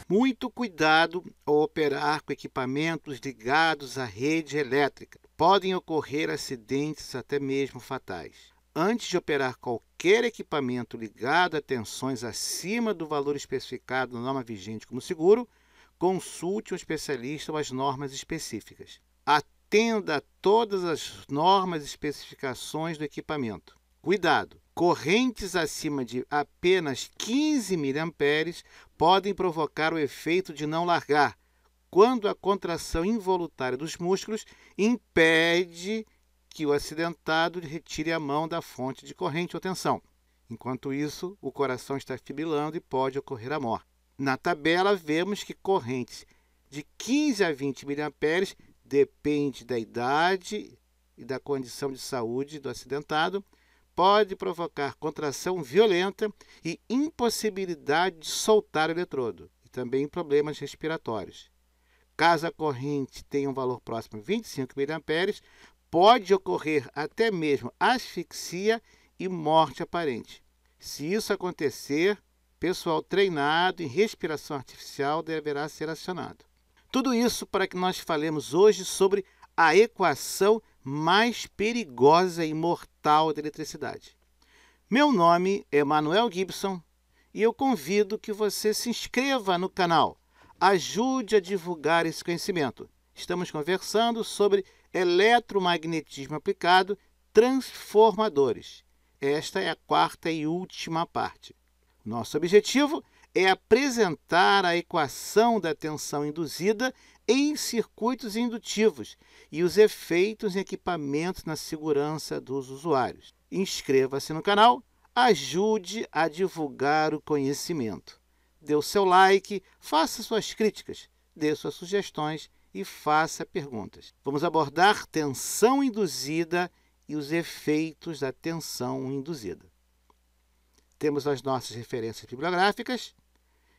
Muito cuidado ao operar com equipamentos ligados à rede elétrica. Podem ocorrer acidentes até mesmo fatais. Antes de operar qualquer equipamento ligado a tensões acima do valor especificado na norma vigente como seguro, consulte um especialista ou as normas específicas. Atenda a todas as normas e especificações do equipamento. Cuidado! Correntes acima de apenas 15 mA podem provocar o efeito de não largar, quando a contração involuntária dos músculos impede que o acidentado retire a mão da fonte de corrente ou tensão. Enquanto isso, o coração está fibrilando e pode ocorrer a morte. Na tabela, vemos que correntes de 15 a 20 mA depende da idade e da condição de saúde do acidentado, pode provocar contração violenta e impossibilidade de soltar o eletrodo, e também problemas respiratórios. Caso a corrente tenha um valor próximo a 25 mA, pode ocorrer até mesmo asfixia e morte aparente. Se isso acontecer, pessoal treinado em respiração artificial deverá ser acionado. Tudo isso para que nós falemos hoje sobre a equação mais perigosa e mortal da eletricidade. Meu nome é Manuel Gibson e eu convido que você se inscreva no canal. Ajude a divulgar esse conhecimento. Estamos conversando sobre eletromagnetismo aplicado, transformadores. Esta é a quarta e última parte. Nosso objetivo é apresentar a equação da tensão induzida em circuitos indutivos e os efeitos em equipamentos na segurança dos usuários. Inscreva-se no canal, ajude a divulgar o conhecimento. Dê o seu like, faça suas críticas, dê suas sugestões e faça perguntas. Vamos abordar tensão induzida e os efeitos da tensão induzida. Temos as nossas referências bibliográficas.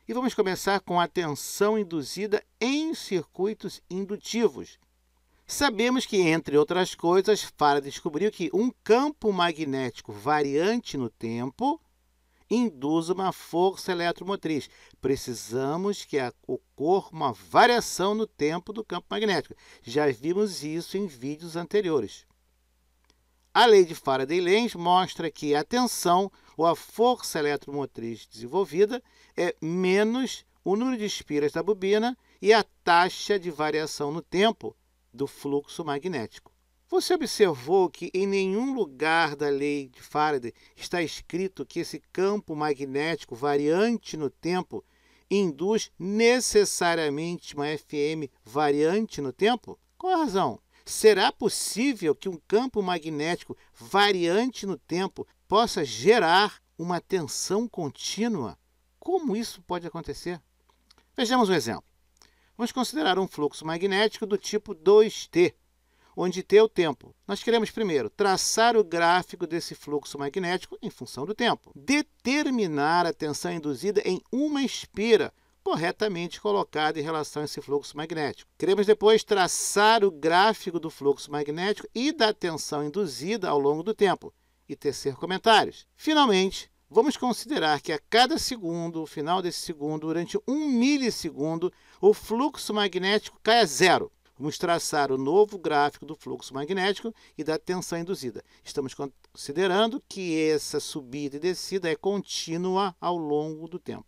E vamos começar com a tensão induzida em circuitos indutivos. Sabemos que, entre outras coisas, Faraday descobriu que um campo magnético variante no tempo induz uma força eletromotriz. Precisamos que ocorra uma variação no tempo do campo magnético. Já vimos isso em vídeos anteriores. A lei de Faraday-Lenz mostra que a tensão ou a força eletromotriz desenvolvida é menos o número de espiras da bobina e a taxa de variação no tempo do fluxo magnético. Você observou que em nenhum lugar da lei de Faraday está escrito que esse campo magnético variante no tempo induz necessariamente uma FM variante no tempo? Qual a razão? Será possível que um campo magnético variante no tempo possa gerar uma tensão contínua? Como isso pode acontecer? Vejamos um exemplo. Vamos considerar um fluxo magnético do tipo 2T, onde T é o tempo. Nós queremos primeiro traçar o gráfico desse fluxo magnético em função do tempo. Determinar a tensão induzida em uma espira, corretamente colocada em relação a esse fluxo magnético. Queremos depois traçar o gráfico do fluxo magnético e da tensão induzida ao longo do tempo e tecer comentários. Finalmente, vamos considerar que a cada segundo, no final desse segundo, durante 1 milissegundo, o fluxo magnético cai a zero. Vamos traçar o novo gráfico do fluxo magnético e da tensão induzida. Estamos considerando que essa subida e descida é contínua ao longo do tempo.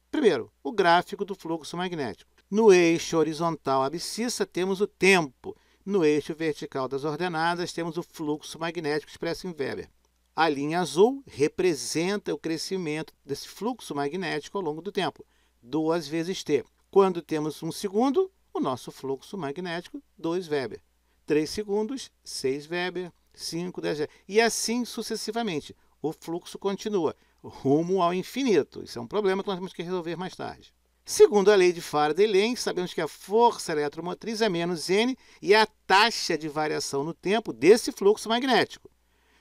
Primeiro, o gráfico do fluxo magnético. No eixo horizontal abscissa temos o tempo. No eixo vertical das ordenadas temos o fluxo magnético expresso em Weber. A linha azul representa o crescimento desse fluxo magnético ao longo do tempo, 2 vezes T. Quando temos 1 segundo, o nosso fluxo magnético, 2 Weber. 3 segundos, 6 Weber, 5, 10 Weber. E assim sucessivamente. O fluxo continua rumo ao infinito. Isso é um problema que nós temos que resolver mais tarde. Segundo a lei de Faraday-Lenz, sabemos que a força eletromotriz é menos N e a taxa de variação no tempo desse fluxo magnético.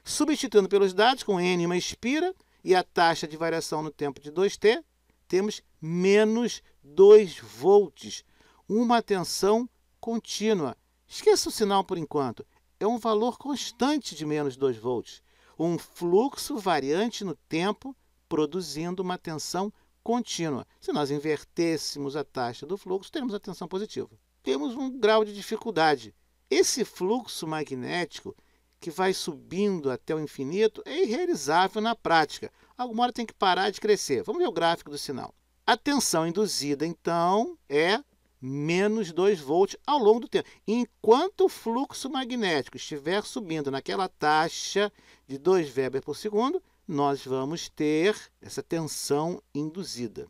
Substituindo pelos dados com N uma espira e a taxa de variação no tempo de 2T, temos menos 2 volts, uma tensão contínua. Esqueça o sinal por enquanto. É um valor constante de menos 2 volts. Um fluxo variante no tempo produzindo uma tensão contínua. Se nós invertêssemos a taxa do fluxo, teremos a tensão positiva. Temos um grau de dificuldade. Esse fluxo magnético que vai subindo até o infinito é irrealizável na prática. Alguma hora tem que parar de crescer. Vamos ver o gráfico do sinal. A tensão induzida, então, é menos 2 volts ao longo do tempo. Enquanto o fluxo magnético estiver subindo naquela taxa de 2 Weber por segundo, nós vamos ter essa tensão induzida.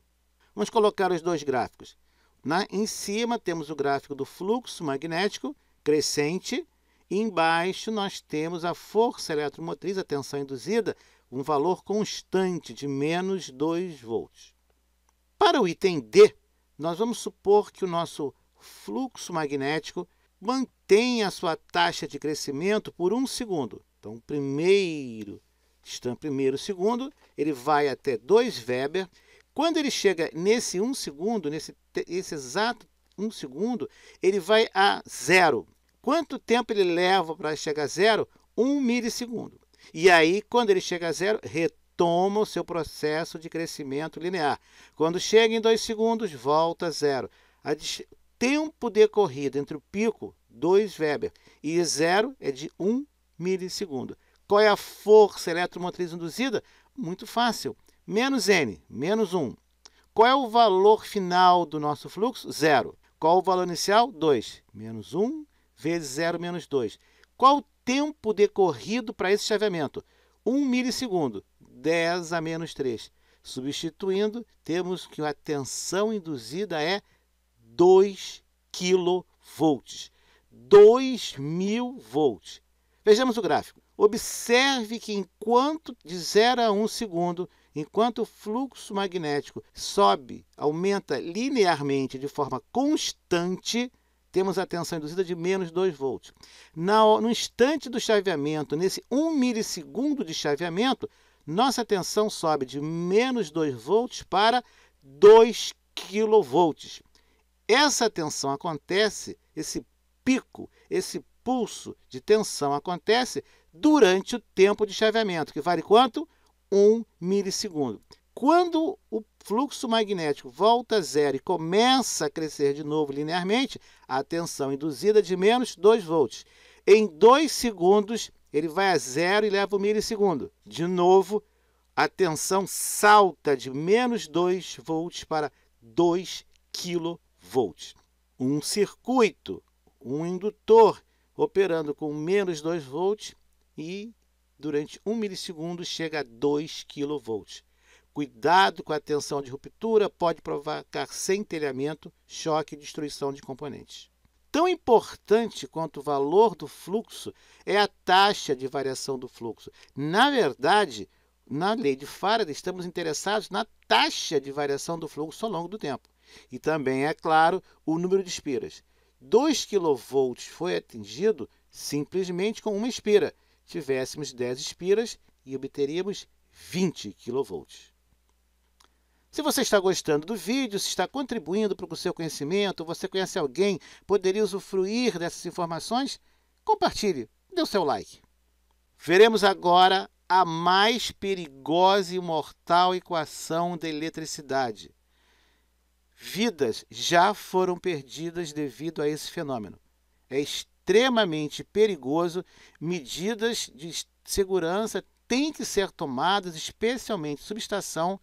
Vamos colocar os dois gráficos. Em cima temos o gráfico do fluxo magnético crescente e embaixo nós temos a força eletromotriz, a tensão induzida, um valor constante de menos 2 volts. Para o item D, nós vamos supor que o nosso fluxo magnético mantenha a sua taxa de crescimento por 1 segundo. Então, primeiro segundo, ele vai até 2 Weber. Quando ele chega nesse 1 segundo, esse exato 1 segundo, ele vai a 0. Quanto tempo ele leva para chegar a 0? 1 milissegundo. E aí, quando ele chega a 0, retoma o seu processo de crescimento linear. Quando chega em 2 segundos, volta a 0. Tempo decorrido entre o pico, 2 Weber, e 0 é de 1 milissegundo. Qual é a força eletromotriz induzida? Muito fácil. Menos N, menos 1. Qual é o valor final do nosso fluxo? 0. Qual o valor inicial? 2. Menos 1 vezes 0 menos 2. Qual o tempo decorrido para esse chaveamento? 1 milissegundo. 10 a menos 3. Substituindo, temos que a tensão induzida é 2 kV. 2.000 volts. Vejamos o gráfico. Observe que enquanto de 0 a 1 segundo, enquanto o fluxo magnético sobe, aumenta linearmente de forma constante, temos a tensão induzida de menos 2 volts. No instante do chaveamento, nesse 1 milissegundo de chaveamento, nossa tensão sobe de menos 2 volts para 2 kV. Essa tensão acontece, esse pico, esse pulso de tensão acontece durante o tempo de chaveamento, que vale quanto? 1 milissegundo. Quando o fluxo magnético volta a 0 e começa a crescer de novo linearmente, a tensão induzida é de menos 2 volts. Em 2 segundos, ele vai a 0 e leva 1 milissegundo. De novo, a tensão salta de menos 2 volts para 2 kV. Um circuito, um indutor, operando com menos 2 volts e durante 1 milissegundo chega a 2 kV. Cuidado com a tensão de ruptura, pode provocar centelhamento, choque e destruição de componentes. Tão importante quanto o valor do fluxo é a taxa de variação do fluxo. Na verdade, na lei de Faraday, estamos interessados na taxa de variação do fluxo ao longo do tempo. E também, é claro, o número de espiras. 2 kV foi atingido simplesmente com uma espira. Tivéssemos 10 espiras e obteríamos 20 kV. Se você está gostando do vídeo, se está contribuindo para o seu conhecimento, você conhece alguém que poderia usufruir dessas informações, compartilhe, dê o seu like. Veremos agora a mais perigosa e mortal equação da eletricidade. Vidas já foram perdidas devido a esse fenômeno. É extremamente perigoso, medidas de segurança têm que ser tomadas, especialmente subestação,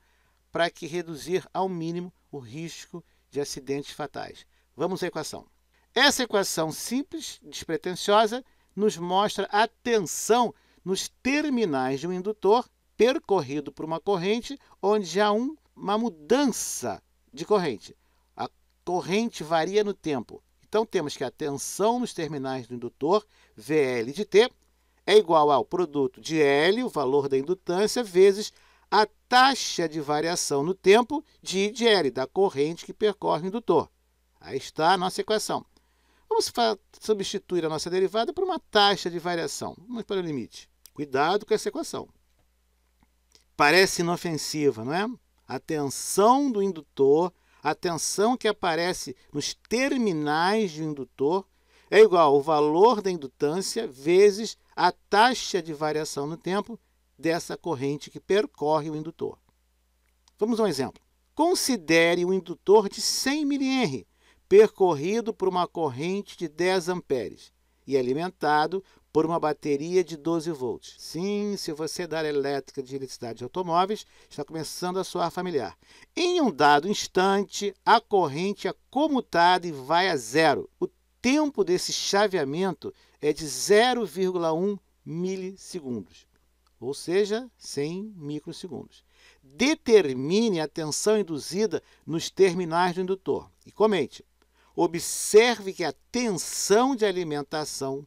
para que reduzir ao mínimo o risco de acidentes fatais. Vamos à equação. Essa equação simples, despretensiosa, nos mostra a tensão nos terminais de um indutor percorrido por uma corrente onde há uma mudança de corrente. A corrente varia no tempo. Então, temos que a tensão nos terminais do indutor, VL de T, é igual ao produto de L, o valor da indutância, vezes a taxa de variação no tempo de I de L, da corrente que percorre o indutor. Aí está a nossa equação. Vamos substituir a nossa derivada por uma taxa de variação. Vamos para o limite. Cuidado com essa equação. Parece inofensiva, não é? A tensão do indutor, a tensão que aparece nos terminais do indutor, é igual ao valor da indutância vezes a taxa de variação no tempo dessa corrente que percorre o indutor. Vamos a um exemplo. Considere um indutor de 100 mA, percorrido por uma corrente de 10 amperes e alimentado por uma bateria de 12 volts. Sim, se você é da área elétrica de eletricidade de automóveis, está começando a soar familiar. Em um dado instante, a corrente é comutada e vai a zero. O tempo desse chaveamento é de 0,1 milissegundos, ou seja, 100 microsegundos. Determine a tensão induzida nos terminais do indutor e comente. Observe que a tensão de alimentação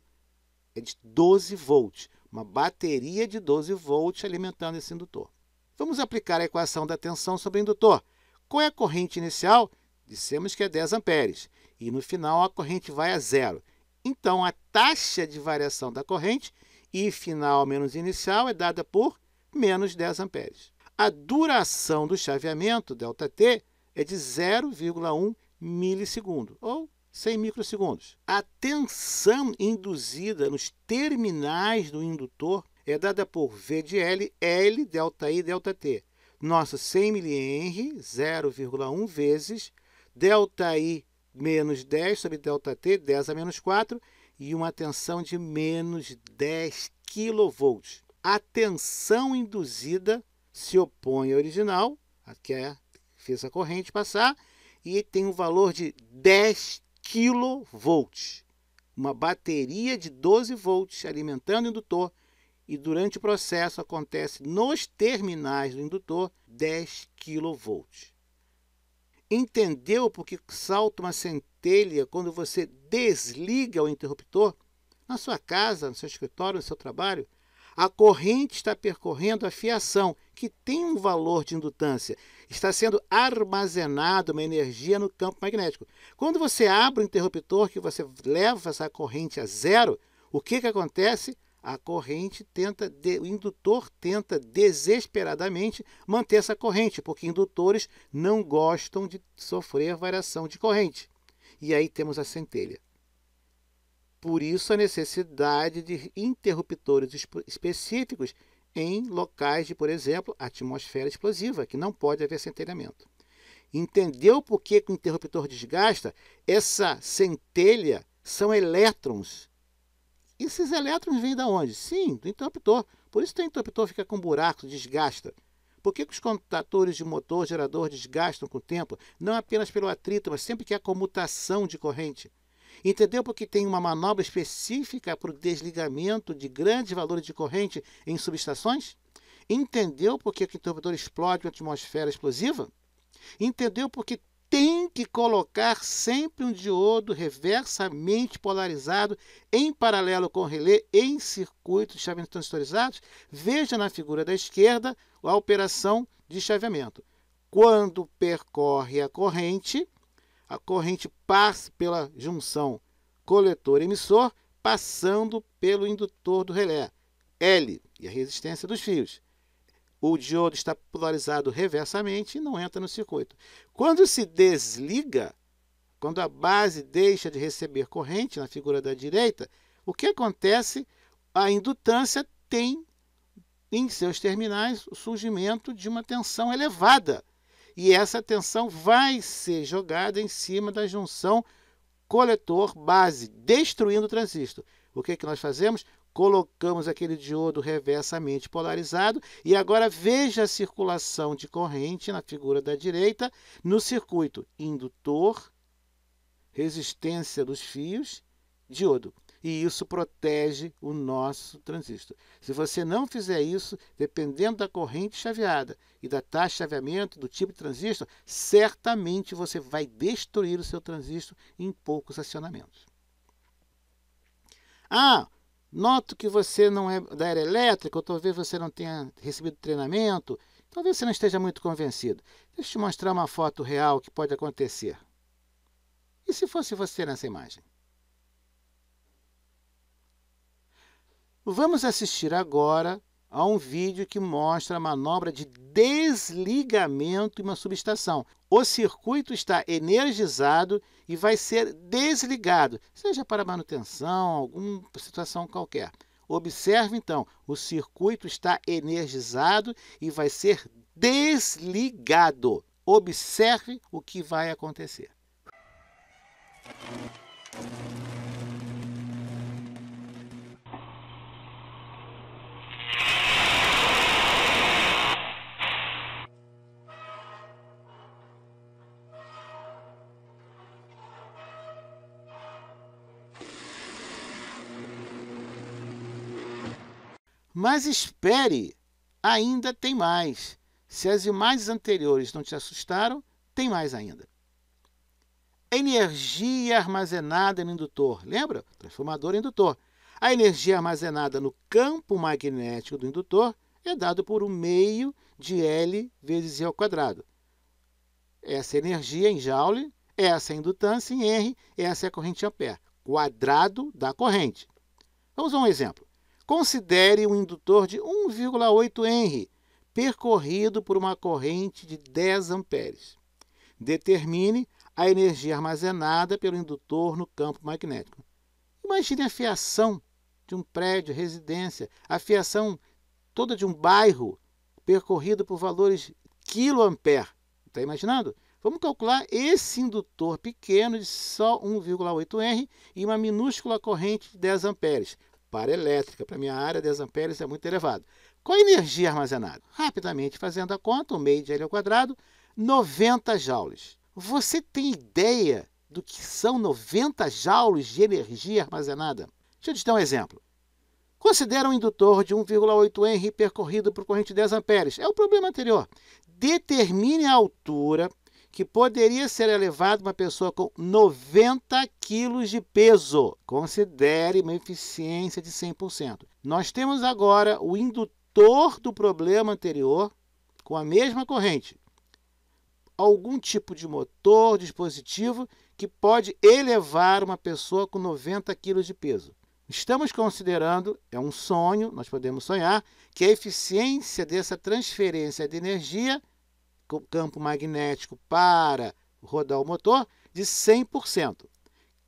é de 12 volts, uma bateria de 12 volts alimentando esse indutor. Vamos aplicar a equação da tensão sobre o indutor. Qual é a corrente inicial? Dissemos que é 10 amperes, e no final a corrente vai a zero. Então, a taxa de variação da corrente, I final menos inicial, é dada por menos 10 amperes. A duração do chaveamento, ΔT, é de 0,1 milissegundo, ou 100 microsegundos. A tensão induzida nos terminais do indutor é dada por V de L, L, ΔI, ΔT. Nosso 100 mA, 0,1 vezes ΔI menos 10 sobre ΔT, 10 a menos 4, e uma tensão de menos 10 kV. A tensão induzida se opõe à original, que fez a corrente passar, e tem um valor de 10 kV. Uma bateria de 12 volts alimentando o indutor, e durante o processo acontece nos terminais do indutor 10 kV. Entendeu por que salta uma centelha quando você desliga o interruptor? Na sua casa, no seu escritório, no seu trabalho, a corrente está percorrendo a fiação, que tem um valor de indutância. Está sendo armazenada uma energia no campo magnético. Quando você abre o interruptor, que você leva essa corrente a zero, o que acontece? A corrente o indutor tenta desesperadamente manter essa corrente, porque indutores não gostam de sofrer variação de corrente. E aí temos a centelha. Por isso, a necessidade de interruptores específicos em locais de, por exemplo, atmosfera explosiva, que não pode haver centelhamento. Entendeu por que o interruptor desgasta? Essa centelha são elétrons. E esses elétrons vêm de onde? Sim, do interruptor. Por isso que o interruptor fica com buracos, desgasta. Por que os contatores de motor gerador desgastam com o tempo? Não apenas pelo atrito, mas sempre que há comutação de corrente. Entendeu porque tem uma manobra específica para o desligamento de grandes valores de corrente em subestações? Entendeu porque o interruptor explode uma atmosfera explosiva? Entendeu porque tem que colocar sempre um diodo reversamente polarizado em paralelo com o relé em circuitos de chaveamento transistorizados? Veja na figura da esquerda a operação de chaveamento. Quando percorre a corrente passa pela junção coletor-emissor, passando pelo indutor do relé, L, e a resistência dos fios. O diodo está polarizado reversamente e não entra no circuito. Quando se desliga, quando a base deixa de receber corrente, na figura da direita, o que acontece? A indutância tem em seus terminais o surgimento de uma tensão elevada. E essa tensão vai ser jogada em cima da junção coletor-base, destruindo o transistor. O que nós fazemos? Colocamos aquele diodo reversamente polarizado e agora veja a circulação de corrente na figura da direita no circuito indutor, resistência dos fios, diodo. E isso protege o nosso transistor. Se você não fizer isso, dependendo da corrente chaveada e da taxa de chaveamento, do tipo de transistor, certamente você vai destruir o seu transistor em poucos acionamentos. Noto que você não é da área elétrica, ou talvez você não tenha recebido treinamento, talvez você não esteja muito convencido. Deixa eu te mostrar uma foto real que pode acontecer. E se fosse você nessa imagem? Vamos assistir agora a um vídeo que mostra a manobra de desligamento em uma subestação. O circuito está energizado e vai ser desligado, seja para manutenção, alguma situação qualquer. Observe, então, o circuito está energizado e vai ser desligado. Observe o que vai acontecer. Mas espere, ainda tem mais. Se as imagens anteriores não te assustaram, tem mais ainda. Energia armazenada no indutor. Lembra? Transformador e indutor. A energia armazenada no campo magnético do indutor é dada por 1 meio de L vezes E ao quadrado. Essa energia em Joule, essa é a indutância em R, essa é a corrente em ampere. Quadrado da corrente. Vamos a um exemplo. Considere um indutor de 1,8 Henry percorrido por uma corrente de 10 amperes. Determine a energia armazenada pelo indutor no campo magnético. Imagine a fiação de um prédio, residência, a fiação toda de um bairro percorrido por valores quiloampere. Está imaginando? Vamos calcular esse indutor pequeno de só 1,8 Henry e uma minúscula corrente de 10 amperes. Para elétrica, para a minha área, 10 amperes é muito elevado. Qual a energia armazenada? Rapidamente fazendo a conta, 1 meio de L ao quadrado, 90 joules. Você tem ideia do que são 90 joules de energia armazenada? Deixa eu te dar um exemplo. Considera um indutor de 1,8 Henry percorrido por corrente de 10 amperes. É o problema anterior. Determine a altura que poderia ser elevado uma pessoa com 90 kg de peso. Considere uma eficiência de 100%. Nós temos agora o indutor do problema anterior com a mesma corrente. Algum tipo de motor, dispositivo que pode elevar uma pessoa com 90 kg de peso. Estamos considerando, é um sonho, nós podemos sonhar, que a eficiência dessa transferência de energia com campo magnético para rodar o motor de 100%.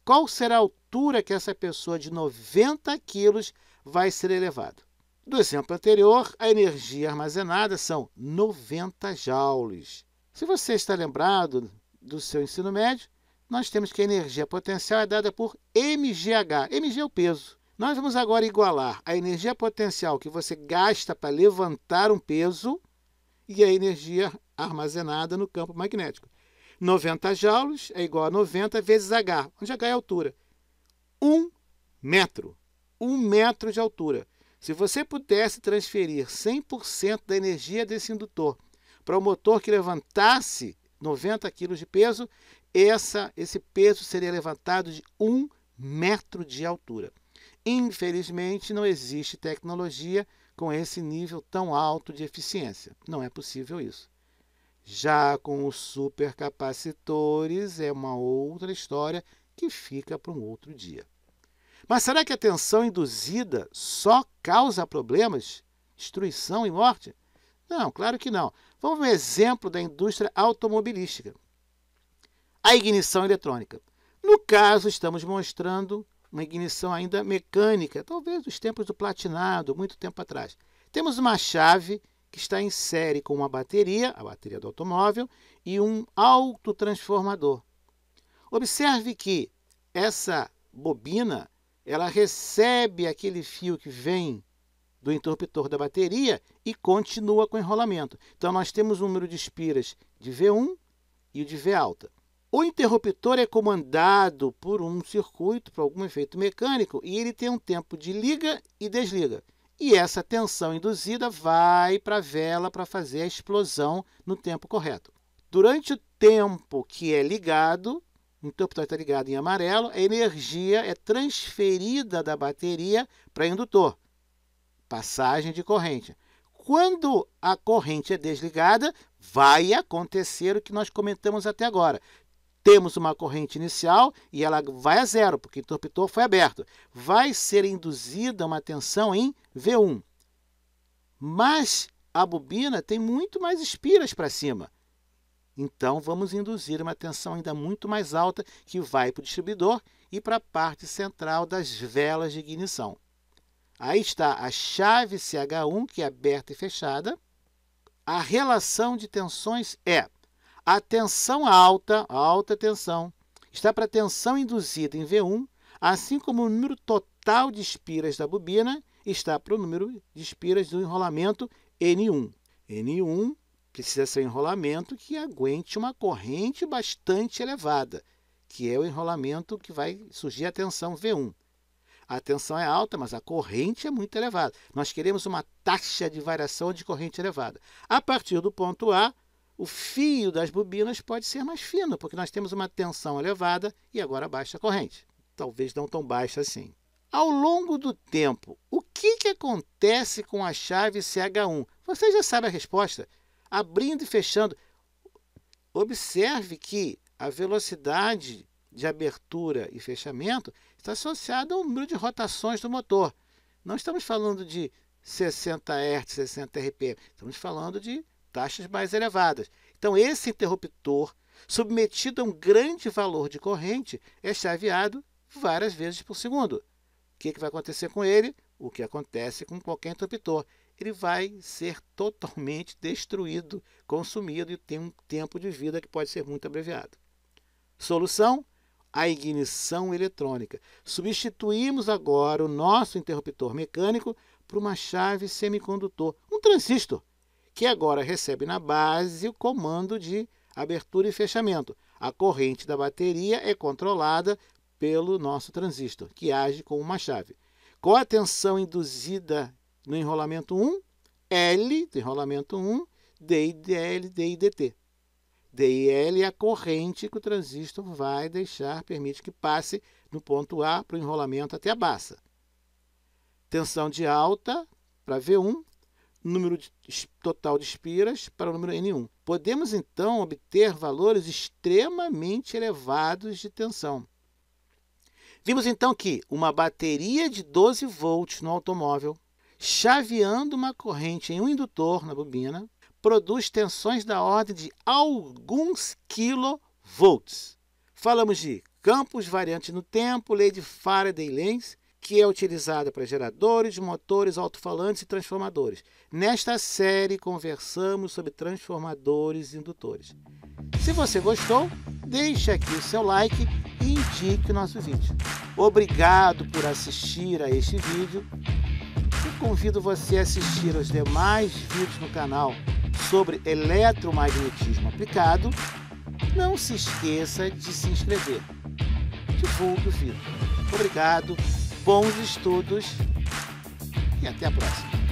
Qual será a altura que essa pessoa de 90 quilos vai ser elevada? Do exemplo anterior, a energia armazenada são 90 joules. Se você está lembrado do seu ensino médio, nós temos que a energia potencial é dada por mgh. Mg é o peso. Nós vamos agora igualar a energia potencial que você gasta para levantar um peso e a energia armazenada no campo magnético. 90 joules é igual a 90 vezes H, onde H é a altura. 1 metro. 1 metro de altura. Se você pudesse transferir 100% da energia desse indutor para um motor que levantasse 90 kg de peso, esse peso seria levantado de 1 metro de altura. Infelizmente, não existe tecnologia com esse nível tão alto de eficiência. Não é possível isso. Já com os supercapacitores é uma outra história que fica para um outro dia. Mas será que a tensão induzida só causa problemas, destruição e morte? Não, claro que não. Vamos ver um exemplo da indústria automobilística. A ignição eletrônica. No caso, estamos mostrando uma ignição ainda mecânica, talvez dos tempos do platinado, muito tempo atrás. Temos uma chave que está em série com uma bateria, a bateria do automóvel, e um autotransformador. Observe que essa bobina, ela recebe aquele fio que vem do interruptor da bateria e continua com o enrolamento. Então, nós temos um número de espiras de V1 e o de V alta. O interruptor é comandado por um circuito, por algum efeito mecânico, e ele tem um tempo de liga e desliga. E essa tensão induzida vai para a vela para fazer a explosão no tempo correto. Durante o tempo que é ligado, o interruptor está ligado em amarelo, a energia é transferida da bateria para o indutor. Passagem de corrente. Quando a corrente é desligada, vai acontecer o que nós comentamos até agora. Temos uma corrente inicial e ela vai a zero, porque o interruptor foi aberto. Vai ser induzida uma tensão em V1. Mas a bobina tem muito mais espiras para cima. Então, vamos induzir uma tensão ainda muito mais alta que vai para o distribuidor e para a parte central das velas de ignição. Aí está a chave CH1, que é aberta e fechada. A relação de tensões é: A tensão alta, alta tensão, está para a tensão induzida em V1, assim como o número total de espiras da bobina está para o número de espiras do enrolamento N1. N1 precisa ser um enrolamento que aguente uma corrente bastante elevada, que é o enrolamento que vai surgir a tensão V1. A tensão é alta, mas a corrente é muito elevada. Nós queremos uma taxa de variação de corrente elevada. A partir do ponto A, o fio das bobinas pode ser mais fino, porque nós temos uma tensão elevada e agora baixa a corrente. Talvez não tão baixa assim. Ao longo do tempo, o que acontece com a chave CH1? Você já sabe a resposta. Abrindo e fechando. Observe que a velocidade de abertura e fechamento está associada ao número de rotações do motor. Não estamos falando de 60 Hz, 60 RPM, estamos falando de taxas mais elevadas. Então, esse interruptor, submetido a um grande valor de corrente, é chaveado várias vezes por segundo. O que vai acontecer com ele? O que acontece com qualquer interruptor. Ele vai ser totalmente destruído, consumido e tem um tempo de vida que pode ser muito abreviado. Solução? A ignição eletrônica. Substituímos agora o nosso interruptor mecânico por uma chave semicondutor, um transistor, que agora recebe na base o comando de abertura e fechamento. A corrente da bateria é controlada pelo nosso transistor, que age como uma chave. Com a tensão induzida no enrolamento 1, L do enrolamento 1, D de L, D e DT. D e L é a corrente que o transistor vai deixar, permite que passe do ponto A para o enrolamento até a base. Tensão de alta para V1, número total de espiras para o número N1. Podemos, então, obter valores extremamente elevados de tensão. Vimos, então, que uma bateria de 12 volts no automóvel, chaveando uma corrente em um indutor na bobina, produz tensões da ordem de alguns quilovolts. Falamos de campos variantes no tempo, lei de Faraday-Lenz, que é utilizada para geradores, motores, alto-falantes e transformadores. Nesta série, conversamos sobre transformadores e indutores. Se você gostou, deixe aqui o seu like e indique o nosso vídeo. Obrigado por assistir a este vídeo. Eu convido você a assistir aos demais vídeos no canal sobre eletromagnetismo aplicado. Não se esqueça de se inscrever. Divulgue o vídeo. Obrigado, bons estudos e até a próxima.